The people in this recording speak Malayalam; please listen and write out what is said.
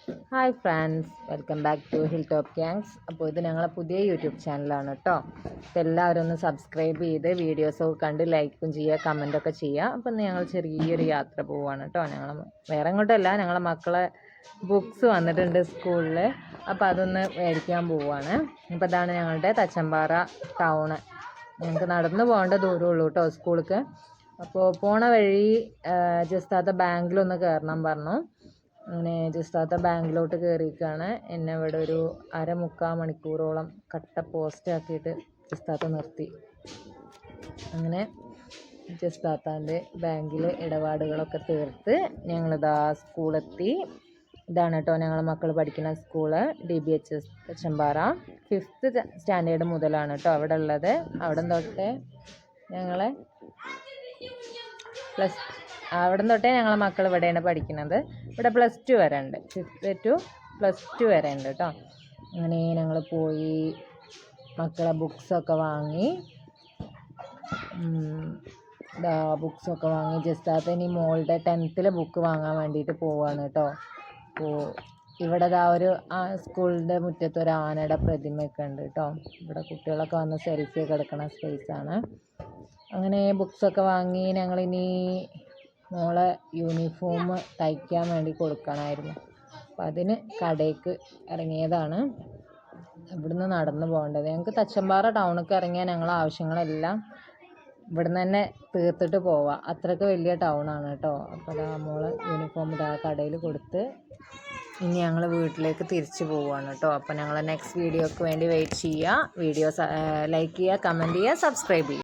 Hi friends, welcome back to hill top gangs. അപ്പോൾ ഇത് ഞങ്ങളെ പുതിയ യൂട്യൂബ് ചാനലാണ് കേട്ടോ. അപ്പോൾ എല്ലാവരും ഒന്ന് സബ്സ്ക്രൈബ് ചെയ്ത് വീഡിയോസൊക്കെ കണ്ട് ലൈക്കും ചെയ്യുക, കമൻറ്റൊക്കെ ചെയ്യുക. അപ്പം ഞങ്ങൾ ചെറിയൊരു യാത്ര പോവുകയാണ് കേട്ടോ. ഞങ്ങൾ വേറെ എങ്ങോട്ടല്ല, ഞങ്ങളെ മക്കളെ ബുക്സ് വന്നിട്ടുണ്ട് സ്കൂളിൽ. അപ്പോൾ അതൊന്ന് മേടിക്കാൻ പോവുകയാണ്. അപ്പോൾ ഇതാണ് ഞങ്ങളുടെ തച്ചമ്പാറ ടൗണ്. ഞങ്ങൾക്ക് നടന്നു പോകേണ്ട ദൂരമുള്ളൂ കേട്ടോ സ്കൂൾക്ക്. അപ്പോൾ പോണ വഴി ജസ്റ്റ് ബാങ്കിലൊന്ന് കയറണം പറഞ്ഞു. അങ്ങനെ ജസ്റ്റ് ബാങ്കിലോട്ട് കയറിയിരിക്കുകയാണ്. എന്നെ ഇവിടെ ഒരു 1/4 മണിക്കൂറോളം കട്ട പോസ്റ്റ് ആക്കിയിട്ട് ജസ്റ്റ് നിർത്തി. അങ്ങനെ ജസ്റ്റ് ബാങ്കിൽ ഇടപാടുകളൊക്കെ തീർത്ത് ഞങ്ങളിതാ സ്കൂളെത്തി. ഇതാണ് കേട്ടോ ഞങ്ങളെ മക്കൾ പഠിക്കുന്ന school, DBHS Thachampara. 5th standard മുതലാണ് കേട്ടോ അവിടെ ഉള്ളത്. അവിടെ തൊട്ടേ ഞങ്ങളെ ഞങ്ങളെ മക്കൾ ഇവിടെയാണ് പഠിക്കുന്നത്. ഇവിടെ +2 വരെ ഉണ്ട്, 5th to +2 വരെ ഉണ്ട് കേട്ടോ. അങ്ങനെ ഞങ്ങൾ പോയി മക്കളെ ബുക്സൊക്കെ വാങ്ങി. ബുക്സൊക്കെ വാങ്ങി ജസ്റ്റ് ഇനി മോളുടെ 10th ബുക്ക് വാങ്ങാൻ വേണ്ടിയിട്ട് പോവുകയാണ് കേട്ടോ. അപ്പോൾ ഇവിടെ ഒരു സ്കൂളിൻ്റെ മുറ്റത്ത് ഒരു ആനയുടെ പ്രതിമയൊക്കെ ഉണ്ട് കേട്ടോ. ഇവിടെ കുട്ടികളൊക്കെ വന്ന് സെൽഫിയൊക്കെ എടുക്കുന്ന സ്പേസാണ്. അങ്ങനെ ബുക്സൊക്കെ വാങ്ങി ഞങ്ങളിനി മോളെ യൂണിഫോം തയ്ക്കാൻ വേണ്ടി കൊടുക്കണമായിരുന്നു. അപ്പം അതിന് കടയ്ക്ക് ഇറങ്ങിയതാണ്. ഇവിടുന്ന് നടന്നു പോകേണ്ടത്. ഞങ്ങൾക്ക് തച്ചമ്പാറ ടൗണിലേക്ക് ഇറങ്ങിയാൽ ഞങ്ങളെ ആവശ്യങ്ങളെല്ലാം ഇവിടുന്ന് തന്നെ തീർത്തിട്ട് പോവാം. അത്രയ്ക്ക് വലിയ ടൗണാണ് കേട്ടോ. അപ്പോൾ മോളെ യൂണിഫോം കടയിൽ കൊടുത്ത് ഇനി ഞങ്ങൾ വീട്ടിലേക്ക് തിരിച്ചു പോവുകയാണ് കേട്ടോ. അപ്പോൾ ഞങ്ങൾ നെക്സ്റ്റ് വീഡിയോക്ക് വേണ്ടി വെയിറ്റ് ചെയ്യുക. വീഡിയോ ലൈക്ക് ചെയ്യുക, കമൻറ്റ് ചെയ്യുക, സബ്സ്ക്രൈബ് ചെയ്യുക.